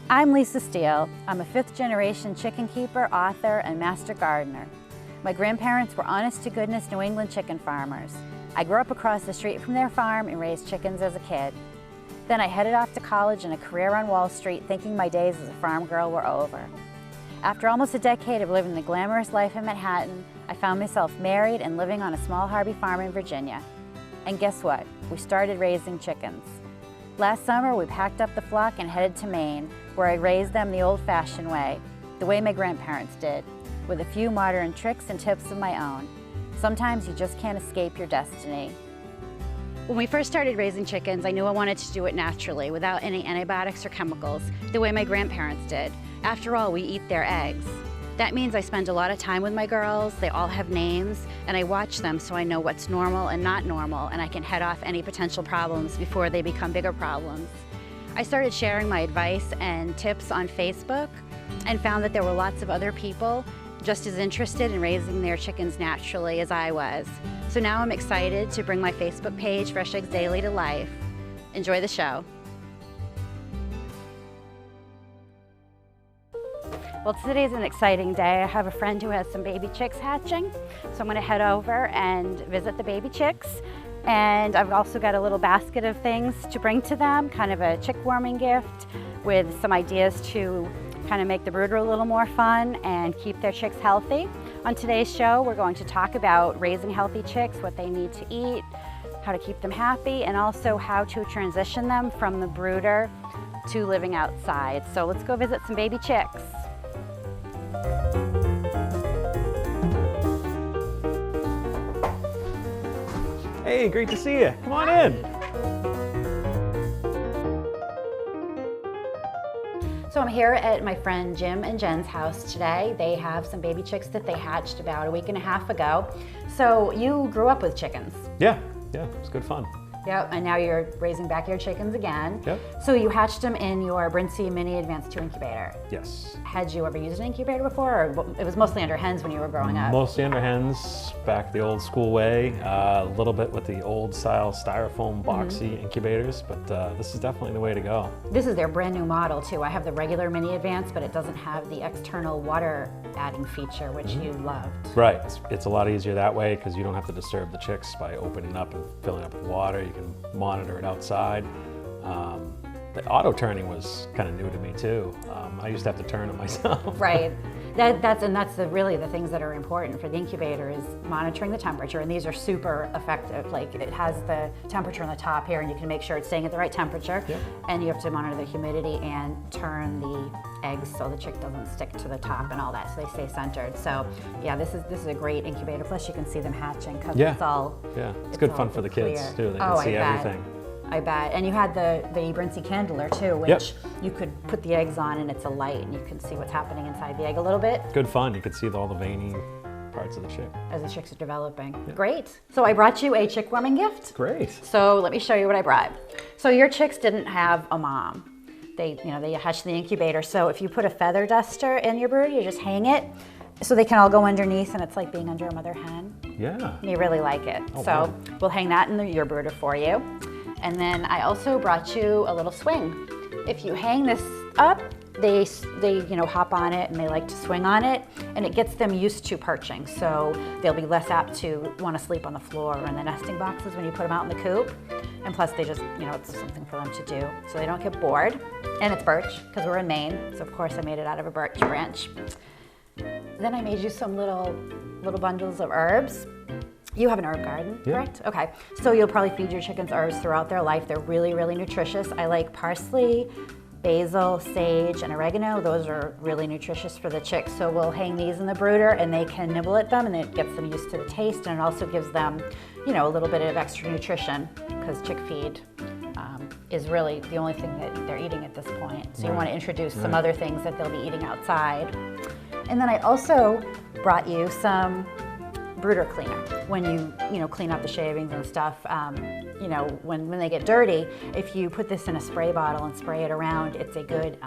I'm Lisa Steele. I'm a fifth-generation chicken keeper, author, and master gardener. My grandparents were honest-to-goodness New England chicken farmers. I grew up across the street from their farm and raised chickens as a kid. Then I headed off to college and a career on Wall Street, thinking my days as a farm girl were over. After almost a decade of living the glamorous life in Manhattan, I found myself married and living on a small Harvey farm in Virginia. And guess what? We started raising chickens. Last summer, we packed up the flock and headed to Maine, where I raised them the old-fashioned way, the way my grandparents did, with a few modern tricks and tips of my own. Sometimes you just can't escape your destiny. When we first started raising chickens, I knew I wanted to do it naturally, without any antibiotics or chemicals, the way my grandparents did. After all, we eat their eggs. That means I spend a lot of time with my girls, they all have names, and I watch them so I know what's normal and not normal, and I can head off any potential problems before they become bigger problems. I started sharing my advice and tips on Facebook and found that there were lots of other people just as interested in raising their chickens naturally as I was. So now I'm excited to bring my Facebook page, Fresh Eggs Daily, to life. Enjoy the show. Well, today's an exciting day. I have a friend who has some baby chicks hatching, so I'm gonna head over and visit the baby chicks. And I've also got a little basket of things to bring to them, kind of a chick warming gift with some ideas to kind of make the brooder a little more fun and keep their chicks healthy. On today's show, we're going to talk about raising healthy chicks, what they need to eat, how to keep them happy, and also how to transition them from the brooder to living outside. So let's go visit some baby chicks. Hey, great to see you. Come on in. So I'm here at my friend Jim and Jen's house today. They have some baby chicks that they hatched about a week and a half ago. So you grew up with chickens. Yeah, it was good fun. Yep, and now you're raising backyard chickens again. Yep. So you hatched them in your Brincy Mini Advanced 2 incubator. Yes. Had you ever used an incubator before, or it was mostly under hens when you were growing up? Mostly under hens, back the old school way. A little bit with the old style styrofoam boxy incubators, but this is definitely the way to go. This is their brand new model too. I have the regular Mini Advanced, but it doesn't have the external water adding feature, which you loved. Right, it's a lot easier that way because you don't have to disturb the chicks by opening up and filling up with water. You can monitor it outside. The auto turning was kind of new to me too. I used to have to turn it myself. Right. That's really the things that are important for the incubator is monitoring the temperature, and these are super effective. Like it has the temperature on the top here, and you can make sure it's staying at the right temperature. Yep. And you have to monitor the humidity and turn the eggs so the chick doesn't stick to the top and all that, so they stay centered. So yeah, this is a great incubator. Plus you can see them hatching because it's all it's good fun for the kids too. They can see everything. I bet. And you had the Brincy candler too, which you could put the eggs on and it's a light and you can see what's happening inside the egg a little bit. Good fun. You could see all the veiny parts of the chick. As the chicks are developing. Yep. Great. So I brought you a chick warming gift. Great. So let me show you what I brought. So your chicks didn't have a mom. They hatched in the incubator. So if you put a feather duster in your brood, you just hang it so they can all go underneath and it's like being under a mother hen. Yeah. You really like it. Oh, so wow. We'll hang that in your brooder for you. And then I also brought you a little swing. If you hang this up, they hop on it and they like to swing on it, and it gets them used to perching. So they'll be less apt to want to sleep on the floor or in the nesting boxes when you put them out in the coop. And plus they just, it's something for them to do so they don't get bored. And it's birch because we're in Maine, so of course I made it out of a birch branch. Then I made you some little bundles of herbs. You have an herb garden, correct? Okay, so you'll probably feed your chickens herbs throughout their life. They're really, really nutritious. I like parsley, basil, sage, and oregano. Those are really nutritious for the chicks. So we'll hang these in the brooder and they can nibble at them and it gets them used to the taste, and it also gives them, a little bit of extra nutrition because chick feed is really the only thing that they're eating at this point. So you want to introduce some other things that they'll be eating outside. And then I also brought you some brooder cleaner. When you clean up the shavings and stuff, when they get dirty, if you put this in a spray bottle and spray it around, it's a good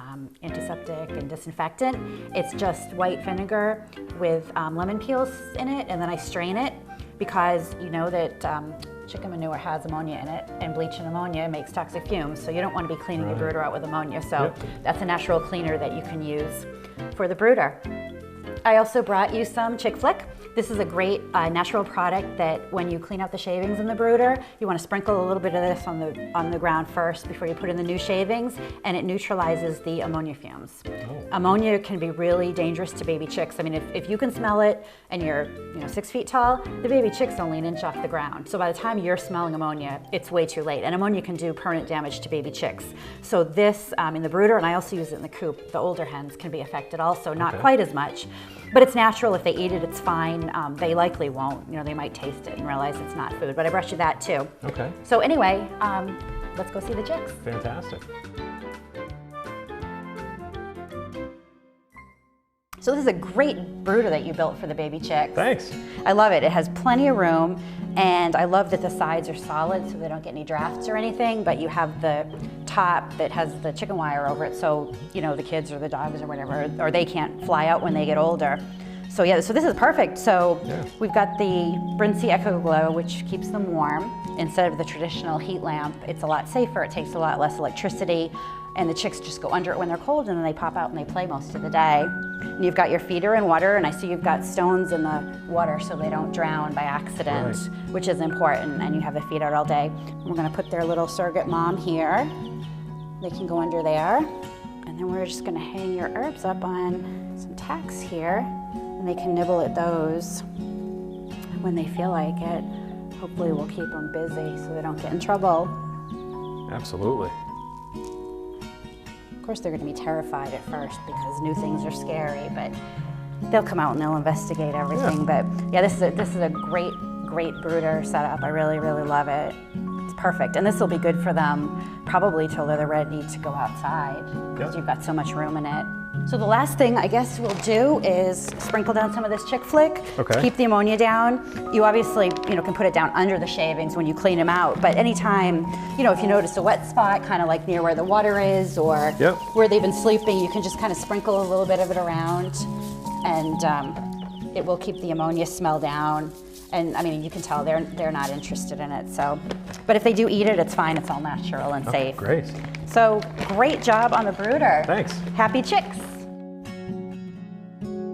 antiseptic and disinfectant. It's just white vinegar with lemon peels in it, and then I strain it because you know that chicken manure has ammonia in it, and bleach and ammonia makes toxic fumes, so you don't want to be cleaning your brooder out with ammonia. So that's a natural cleaner that you can use for the brooder. I also brought you some Chick Flick. This is a great natural product that when you clean out the shavings in the brooder, you want to sprinkle a little bit of this on the ground first before you put in the new shavings, and it neutralizes the ammonia fumes. Ammonia can be really dangerous to baby chicks. I mean, if you can smell it and you're 6 feet tall, the baby chick's only an inch off the ground. So by the time you're smelling ammonia, it's way too late. And ammonia can do permanent damage to baby chicks. So this in the brooder, and I also use it in the coop, the older hens can be affected also, not quite as much. But it's natural. If they eat it, it's fine. They likely won't. They might taste it and realize it's not food. But I brought you that too. Okay. So anyway, let's go see the chicks. Fantastic. So this is a great brooder that you built for the baby chicks. Thanks. I love it. It has plenty of room, and I love that the sides are solid so they don't get any drafts or anything, but you have the top that has the chicken wire over it so, the kids or the dogs or whatever, or they can't fly out when they get older. So yeah, so this is perfect. So we've got the Brincy Eco Glow, which keeps them warm. Instead of the traditional heat lamp, it's a lot safer. It takes a lot less electricity, and the chicks just go under it when they're cold, and then they pop out and they play most of the day. And you've got your feeder in water, and I see you've got stones in the water so they don't drown by accident, which is important, and you have the feed out all day. We're gonna put their little surrogate mom here. They can go under there. And then we're just gonna hang your herbs up on some tacks here, and they can nibble at those when they feel like it. Hopefully we'll keep them busy so they don't get in trouble. Absolutely. Of course, they're going to be terrified at first because new things are scary, but they'll come out and they'll investigate everything. But yeah, this is a great brooder setup. I really, really love it. It's perfect, and this will be good for them probably till they're ready to go outside because you've got so much room in it. So the last thing I guess we'll do is sprinkle down some of this Chick Flick to keep the ammonia down. You obviously, can put it down under the shavings when you clean them out, but anytime, if you notice a wet spot, kind of like near where the water is or where they've been sleeping, you can just kind of sprinkle a little bit of it around, and it will keep the ammonia smell down. And I mean, you can tell they're not interested in it. So, but if they do eat it, it's fine. It's all natural and safe. Great. So great job on the brooder. Thanks. Happy chicks.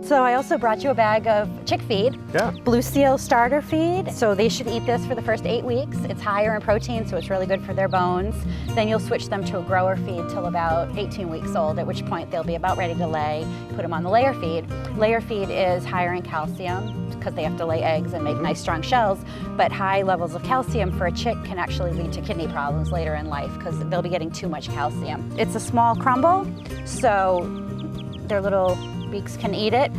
So I also brought you a bag of chick feed, Blue Seal starter feed. So they should eat this for the first 8 weeks. It's higher in protein, so it's really good for their bones. Then you'll switch them to a grower feed till about 18 weeks old, at which point they'll be about ready to lay. Put them on the layer feed. Layer feed is higher in calcium because they have to lay eggs and make nice strong shells, but high levels of calcium for a chick can actually lead to kidney problems later in life because they'll be getting too much calcium. It's a small crumble, so their little beaks can eat it.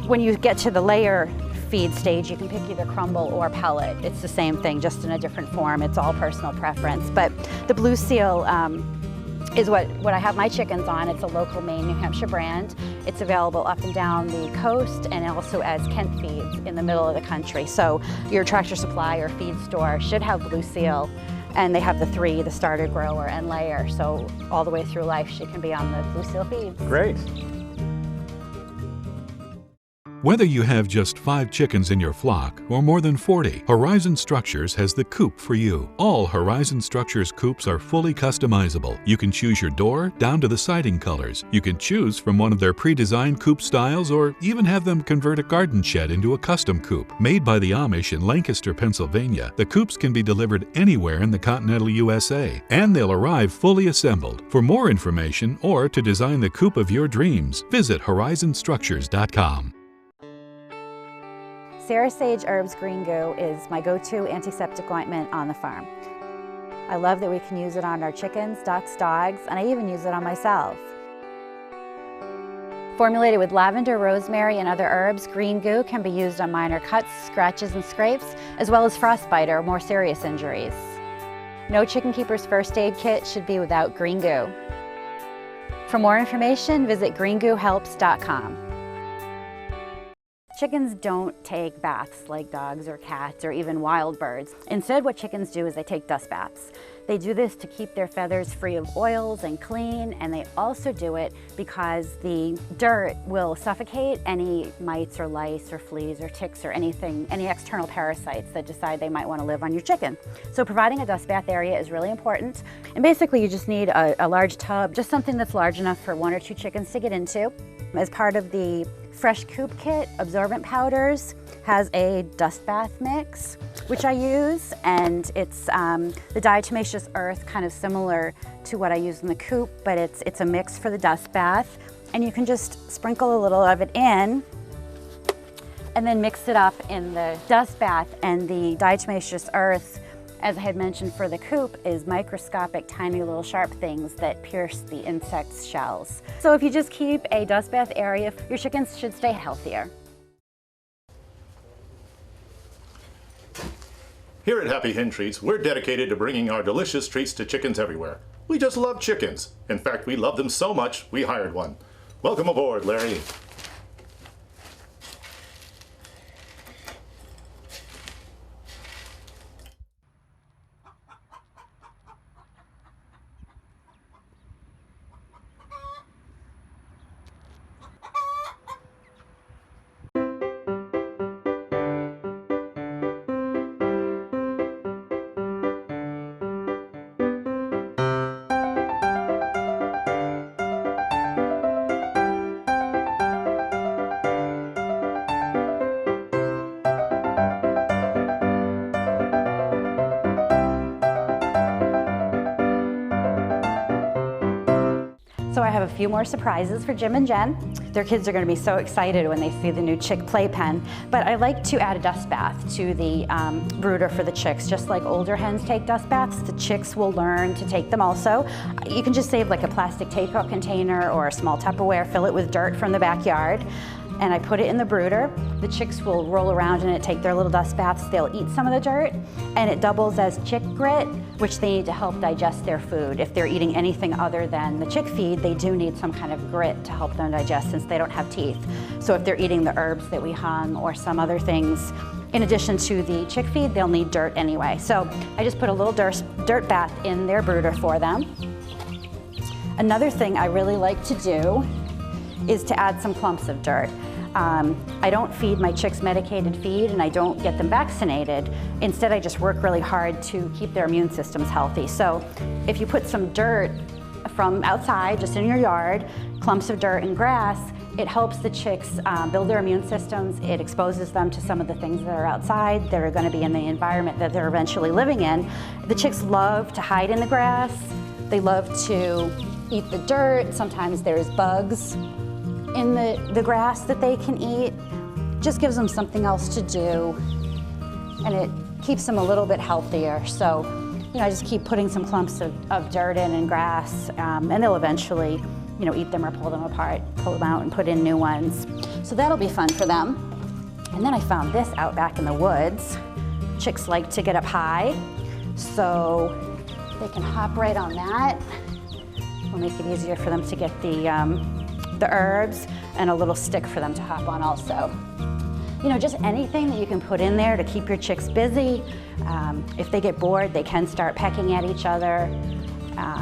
When you get to the layer feed stage, you can pick either crumble or pellet. It's the same thing, just in a different form. It's all personal preference. But the Blue Seal is what I have my chickens on. It's a local Maine, New Hampshire brand. It's available up and down the coast and also as Kent feeds in the middle of the country. So your Tractor Supply or feed store should have Blue Seal. And they have the three, the starter, grower, and layer. So all the way through life, she can be on the Blue Seal feeds. Great. Whether you have just 5 chickens in your flock or more than 40, Horizon Structures has the coop for you. All Horizon Structures coops are fully customizable. You can choose your door down to the siding colors. You can choose from one of their pre-designed coop styles or even have them convert a garden shed into a custom coop. Made by the Amish in Lancaster, Pennsylvania, the coops can be delivered anywhere in the continental USA, and they'll arrive fully assembled. For more information or to design the coop of your dreams, visit horizonstructures.com. Sarah Sage Herbs Green Goo is my go-to antiseptic ointment on the farm. I love that we can use it on our chickens, ducks, dogs, and I even use it on myself. Formulated with lavender, rosemary, and other herbs, Green Goo can be used on minor cuts, scratches, and scrapes, as well as frostbite or more serious injuries. No chicken keeper's first aid kit should be without Green Goo. For more information, visit greengoohelps.com. Chickens don't take baths like dogs or cats or even wild birds. Instead, what chickens do is they take dust baths. They do this to keep their feathers free of oils and clean, and they also do it because the dirt will suffocate any mites or lice or fleas or ticks or anything, any external parasites that decide they might want to live on your chicken. So providing a dust bath area is really important. And basically you just need a large tub, just something that's large enough for 1 or 2 chickens to get into. As part of the Fresh Coop Kit, Absorbent Powders has a dust bath mix, which I use, and it's the diatomaceous earth, kind of similar to what I use in the coop, but it's a mix for the dust bath. And you can just sprinkle a little of it in and then mix it up in the dust bath. And the diatomaceous earth, as I had mentioned for the coop, is microscopic, tiny little sharp things that pierce the insect's shells. So if you just keep a dust bath area, your chickens should stay healthier. Here at Happy Hen Treats, we're dedicated to bringing our delicious treats to chickens everywhere. We just love chickens. In fact, we love them so much, we hired one. Welcome aboard, Larry. So I have a few more surprises for Jim and Jen. Their kids are going to be so excited when they see the new chick playpen. But I like to add a dust bath to the brooder for the chicks. Just like older hens take dust baths, the chicks will learn to take them also. You can just save like a plastic takeout container or a small Tupperware, fill it with dirt from the backyard, and I put it in the brooder. The chicks will roll around in it, take their little dust baths, they'll eat some of the dirt, and it doubles as chick grit, which they need to help digest their food. If they're eating anything other than the chick feed, they do need some kind of grit to help them digest since they don't have teeth. So if they're eating the herbs that we hung or some other things, in addition to the chick feed, they'll need dirt anyway. So I just put a little dirt bath in their brooder for them. Another thing I really like to do is to add some clumps of dirt. I don't feed my chicks medicated feed and I don't get them vaccinated. Instead, I just work really hard to keep their immune systems healthy. So if you put some dirt from outside, just in your yard, clumps of dirt and grass, it helps the chicks build their immune systems. It exposes them to some of the things that are outside that are going to be in the environment that they're eventually living in. The chicks love to hide in the grass. They love to eat the dirt. Sometimes there's bugs in the grass that they can eat. Just gives them something else to do, and it keeps them a little bit healthier. So, you know, I just keep putting some clumps of dirt in and grass, and they'll eventually, you know, eat them or pull them apart, pull them out and put in new ones. So that'll be fun for them. And then I found this out back in the woods. Chicks like to get up high, so they can hop right on that. It'll make it easier for them to get the herbs, and a little stick for them to hop on also. You know, just anything that you can put in there to keep your chicks busy. If they get bored, they can start pecking at each other.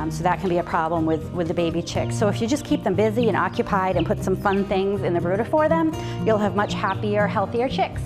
So that can be a problem with the baby chicks. So if you just keep them busy and occupied and put some fun things in the brooder for them, you'll have much happier, healthier chicks.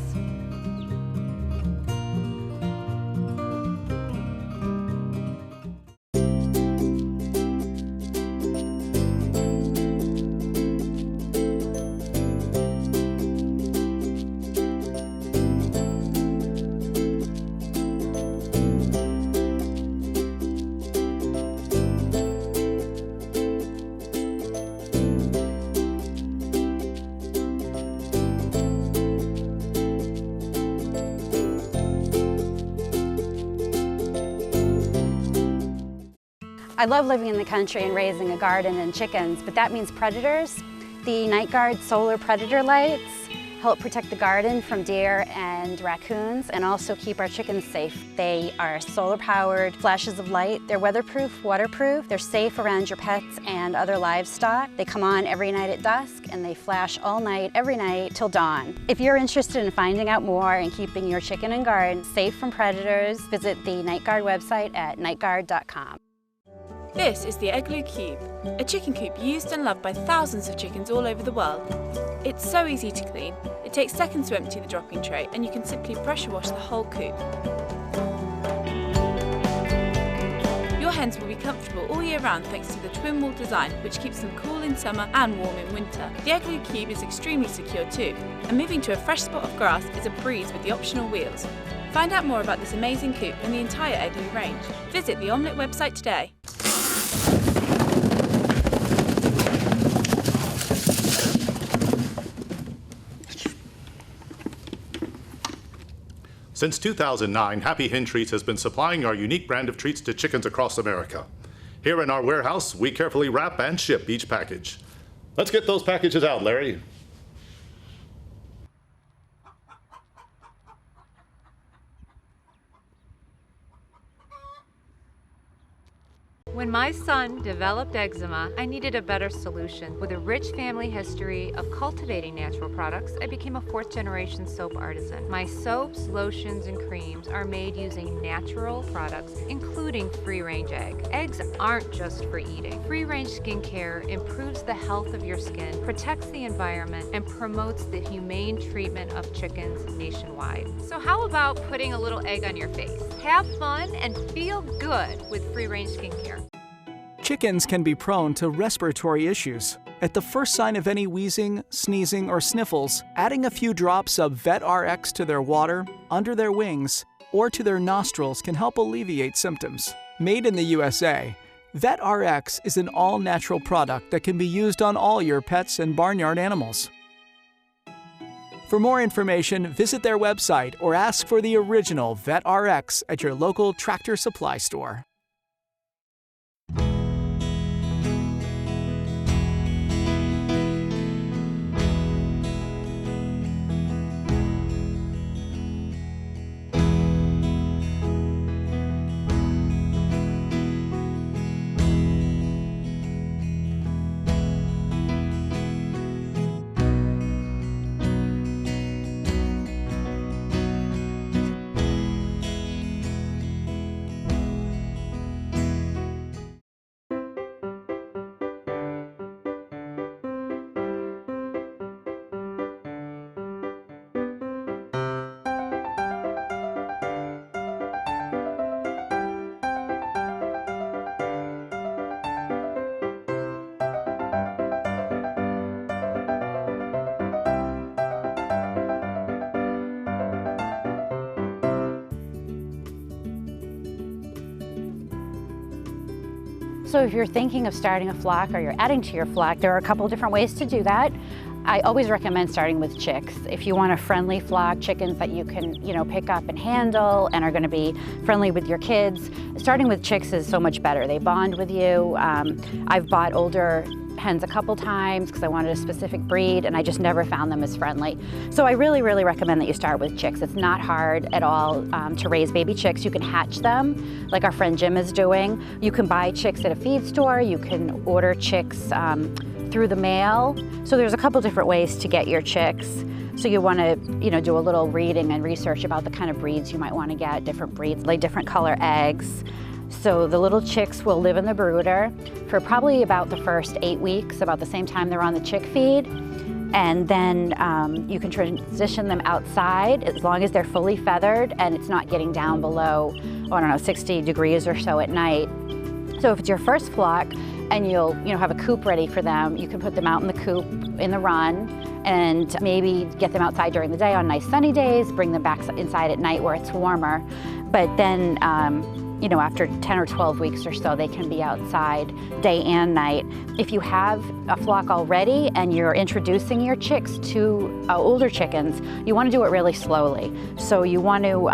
I love living in the country and raising a garden and chickens, but that means predators. The Night Guard solar predator lights help protect the garden from deer and raccoons, and also keep our chickens safe. They are solar-powered flashes of light. They're weatherproof, waterproof. They're safe around your pets and other livestock. They come on every night at dusk, and they flash all night, every night, till dawn. If you're interested in finding out more and keeping your chicken and garden safe from predators, visit the Night Guard website at nightguard.com. This is the Igloo Cube, a chicken coop used and loved by thousands of chickens all over the world. It's so easy to clean, it takes seconds to empty the dropping tray, and you can simply pressure wash the whole coop. Your hens will be comfortable all year round thanks to the twin wall design, which keeps them cool in summer and warm in winter. The Igloo Cube is extremely secure too, and moving to a fresh spot of grass is a breeze with the optional wheels. Find out more about this amazing coop and the entire Igloo range. Visit the Omelette website today. Since 2009, Happy Hen Treats has been supplying our unique brand of treats to chickens across America. Here in our warehouse, we carefully wrap and ship each package. Let's get those packages out, Larry. When my son developed eczema, I needed a better solution. With a rich family history of cultivating natural products, I became a fourth-generation soap artisan. My soaps, lotions, and creams are made using natural products, including free-range egg. Eggs aren't just for eating. Free-range skincare improves the health of your skin, protects the environment, and promotes the humane treatment of chickens nationwide. So how about putting a little egg on your face? Have fun and feel good with free-range skincare. Chickens can be prone to respiratory issues. At the first sign of any wheezing, sneezing, or sniffles, adding a few drops of VetRx to their water, under their wings, or to their nostrils can help alleviate symptoms. Made in the USA, VetRx is an all-natural product that can be used on all your pets and barnyard animals. For more information, visit their website or ask for the original VetRx at your local Tractor Supply store. So if you're thinking of starting a flock or you're adding to your flock, there are a couple different ways to do that. I always recommend starting with chicks. If you want a friendly flock, chickens that you can, pick up and handle and are going to be friendly with your kids, starting with chicks is so much better. They bond with you. I've bought older hens a couple times because I wanted a specific breed and I just never found them as friendly. So I really, really recommend that you start with chicks. It's not hard at all to raise baby chicks. You can hatch them like our friend Jim is doing. You can buy chicks at a feed store. You can order chicks through the mail. So there's a couple different ways to get your chicks. So you want to, do a little reading and research about the kind of breeds you might want to get, different breeds, lay different color eggs. So the little chicks will live in the brooder for probably about the first 8 weeks, about the same time they're on the chick feed. And then you can transition them outside as long as they're fully feathered and it's not getting down below, 60 degrees or so at night. So if it's your first flock and you'll have a coop ready for them, you can put them out in the coop in the run and maybe get them outside during the day on nice sunny days, bring them back inside at night where it's warmer. But then you know, after 10 or 12 weeks or so, they can be outside day and night. If you have a flock already and you're introducing your chicks to older chickens, you want to do it really slowly. So you want to,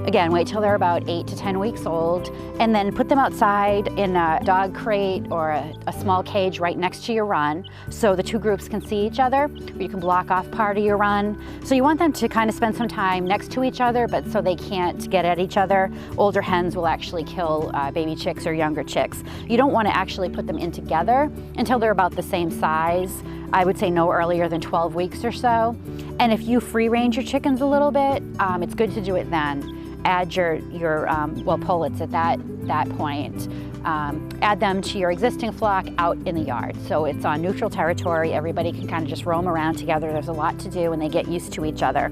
again, wait till they're about 8 to 10 weeks old, and then put them outside in a dog crate or a small cage right next to your run, so the two groups can see each other, or you can block off part of your run. So you want them to kind of spend some time next to each other, but so they can't get at each other. Older hens will actually kill baby chicks or younger chicks. You don't want to actually put them in together until they're about the same size. I would say no earlier than 12 weeks or so. And if you free range your chickens a little bit, it's good to do it then. Add your pullets at that point. Add them to your existing flock out in the yard. So it's on neutral territory. Everybody can kind of just roam around together. There's a lot to do and they get used to each other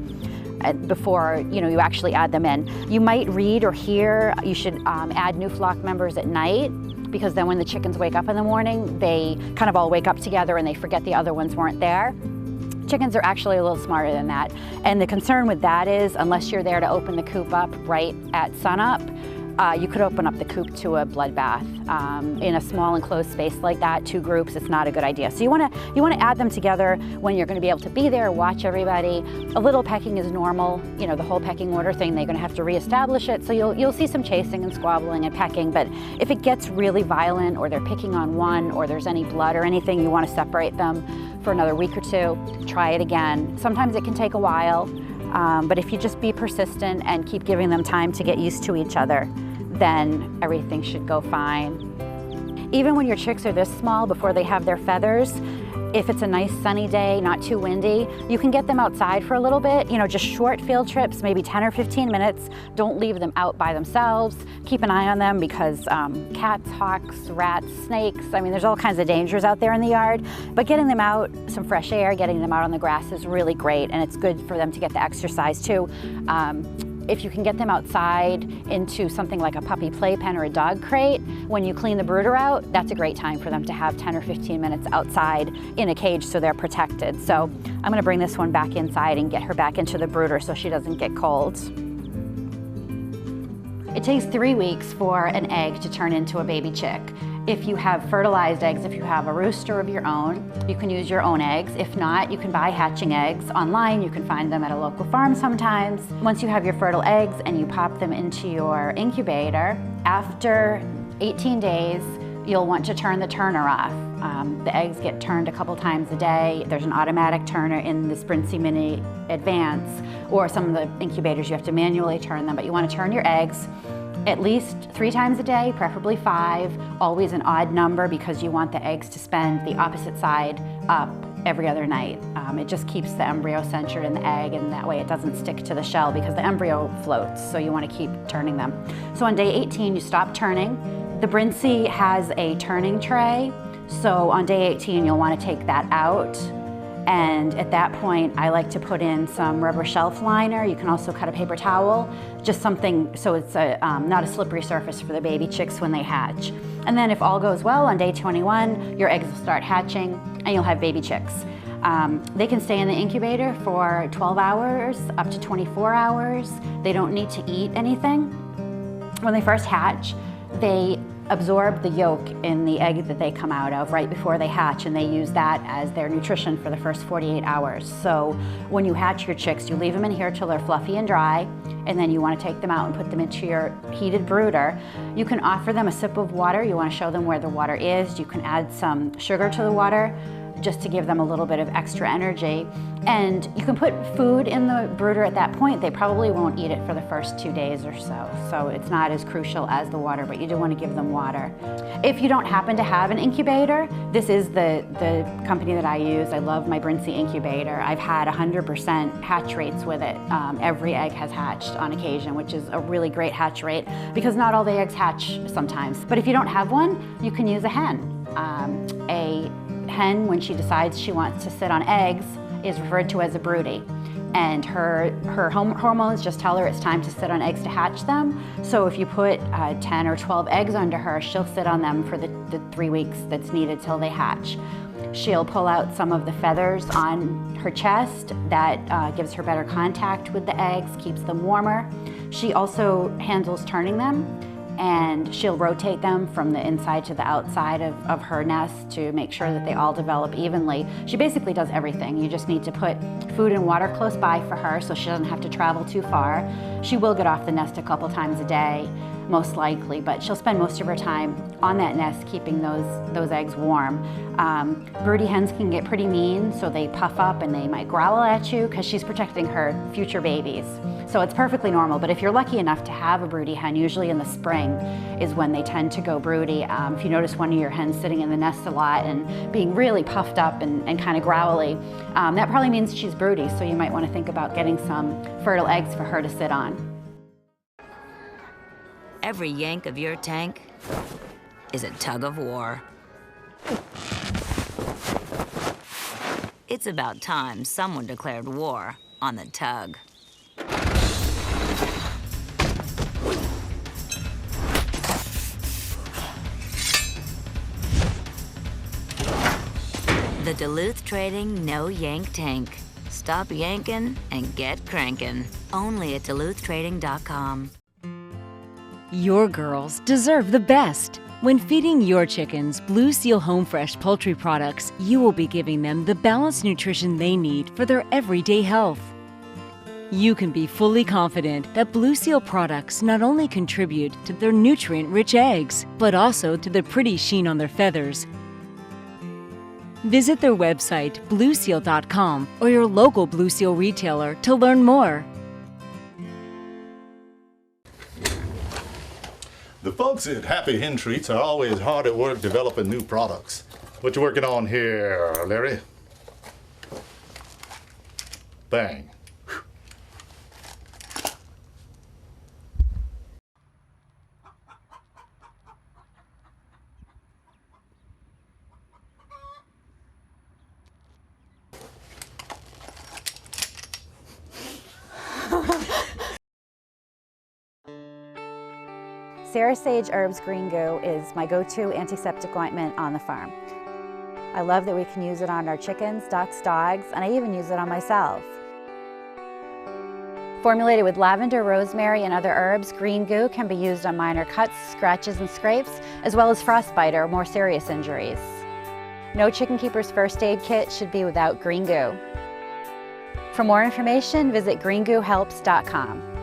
before you actually add them in. You might read or hear you should add new flock members at night, because then when the chickens wake up in the morning, they kind of all wake up together and they forget the other ones weren't there. Chickens are actually a little smarter than that. And the concern with that is, unless you're there to open the coop up right at sunup, you could open up the coop to a bloodbath. In a small enclosed space like that, two groups, it's not a good idea. So you want to add them together when you're going to be able to be there, watch everybody. A little pecking is normal, the whole pecking order thing. They're going to have to reestablish it. So you'll see some chasing and squabbling and pecking. But if it gets really violent, or they're picking on one, or there's any blood or anything, you want to separate them for another week or two. Try it again. Sometimes it can take a while, but if you just be persistent and keep giving them time to get used to each other, then everything should go fine. Even when your chicks are this small, before they have their feathers, if it's a nice sunny day, not too windy, you can get them outside for a little bit, just short field trips, maybe 10 or 15 minutes. Don't leave them out by themselves. Keep an eye on them, because cats, hawks, rats, snakes, there's all kinds of dangers out there in the yard. But getting them out, some fresh air, getting them out on the grass is really great, and it's good for them to get the exercise too. If you can get them outside into something like a puppy playpen or a dog crate, when you clean the brooder out, that's a great time for them to have 10 or 15 minutes outside in a cage so they're protected. So I'm going to bring this one back inside and get her back into the brooder so she doesn't get cold. It takes 3 weeks for an egg to turn into a baby chick. If you have fertilized eggs, if you have a rooster of your own, you can use your own eggs. If not, you can buy hatching eggs online. You can find them at a local farm sometimes. Once you have your fertile eggs and you pop them into your incubator, after 18 days, you'll want to turn the turner off. The eggs get turned a couple times a day. There's an automatic turner in this Brincy Mini Advance, or some of the incubators you have to manually turn them, but you want to turn your eggs at least 3 times a day, preferably 5, always an odd number, because you want the eggs to spend the opposite side up every other night. It just keeps the embryo centered in the egg, and that way it doesn't stick to the shell, because the embryo floats, so you want to keep turning them. So on day 18, you stop turning. The Brincy has a turning tray, so on day 18, you'll want to take that out. And at that point, I like to put in some rubber shelf liner. You can also cut a paper towel, just something so it's not a slippery surface for the baby chicks when they hatch. And then if all goes well, on day 21, your eggs will start hatching and you'll have baby chicks. They can stay in the incubator for 12 hours, up to 24 hours. They don't need to eat anything. When they first hatch, they absorb the yolk in the egg that they come out of right before they hatch, and they use that as their nutrition for the first 48 hours. So when you hatch your chicks, you leave them in here till they're fluffy and dry, and then you want to take them out and put them into your heated brooder. You can offer them a sip of water. You want to show them where the water is. You can add some sugar to the water just to give them a little bit of extra energy. And you can put food in the brooder at that point. They probably won't eat it for the first 2 days or so. So it's not as crucial as the water, but you do want to give them water. If you don't happen to have an incubator, this is the company that I use. I love my Brincy incubator. I've had 100% hatch rates with it. Every egg has hatched on occasion, which is a really great hatch rate, because not all the eggs hatch sometimes. But if you don't have one, you can use a hen. A hen, when she decides she wants to sit on eggs, is referred to as a broody. And her hormones just tell her it's time to sit on eggs to hatch them. So if you put 10 or 12 eggs under her, she'll sit on them for the 3 weeks that's needed till they hatch. She'll pull out some of the feathers on her chest. That gives her better contact with the eggs, keeps them warmer. She also handles turning them. and she'll rotate them from the inside to the outside of her nest to make sure that they all develop evenly. She basically does everything. You just need to put food and water close by for her so she doesn't have to travel too far. She will get off the nest a couple times a day, most likely, but she'll spend most of her time on that nest keeping those eggs warm. Broody hens can get pretty mean, so they puff up and they might growl at you because she's protecting her future babies. So it's perfectly normal, but if you're lucky enough to have a broody hen, usually in the spring is when they tend to go broody. If you notice one of your hens sitting in the nest a lot and being really puffed up and kind of growly, that probably means she's broody, so you might want to think about getting some fertile eggs for her to sit on. Every yank of your tank is a tug of war. It's about time someone declared war on the tug. The Duluth Trading No Yank Tank. Stop yanking and get cranking. Only at DuluthTrading.com. Your girls deserve the best. When feeding your chickens Blue Seal Home Fresh poultry products, you will be giving them the balanced nutrition they need for their everyday health. You can be fully confident that Blue Seal products not only contribute to their nutrient-rich eggs, but also to the pretty sheen on their feathers. Visit their website, blueseal.com, or your local Blue Seal retailer to learn more. The folks at Happy Hen Treats are always hard at work developing new products. What you working on here, Larry? Bang. Sarah Sage Herbs Green Goo is my go-to antiseptic ointment on the farm. I love that we can use it on our chickens, ducks, dogs, and I even use it on myself. Formulated with lavender, rosemary, and other herbs, Green Goo can be used on minor cuts, scratches, and scrapes, as well as frostbite or more serious injuries. No chicken keeper's first aid kit should be without Green Goo. For more information, visit greengoohelps.com.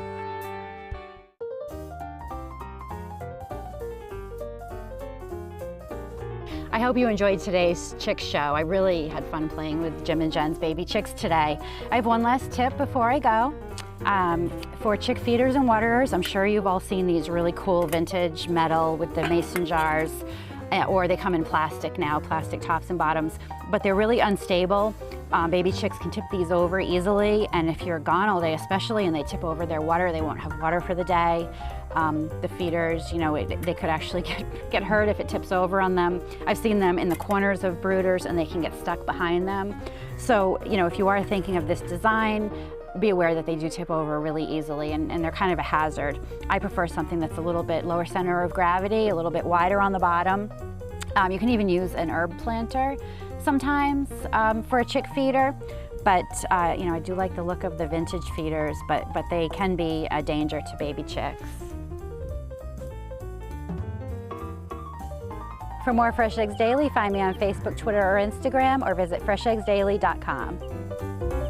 I hope you enjoyed today's chick show. I really had fun playing with Jim and Jen's baby chicks today. I have one last tip before I go. For chick feeders and waterers, I'm sure you've all seen these really cool vintage metal with the mason jars, or they come in plastic now, plastic tops and bottoms, but they're really unstable. Baby chicks can tip these over easily, and if you're gone all day especially and they tip over their water, they won't have water for the day. The feeders, you know, they could actually get hurt if it tips over on them. I've seen them in the corners of brooders and they can get stuck behind them. So, you know, if you are thinking of this design, be aware that they do tip over really easily and they're kind of a hazard. I prefer something that's a little bit lower center of gravity, a little bit wider on the bottom. You can even use an herb planter sometimes for a chick feeder. But, you know, I do like the look of the vintage feeders, but they can be a danger to baby chicks. For more Fresh Eggs Daily, find me on Facebook, Twitter, or Instagram, or visit fresheggsdaily.com.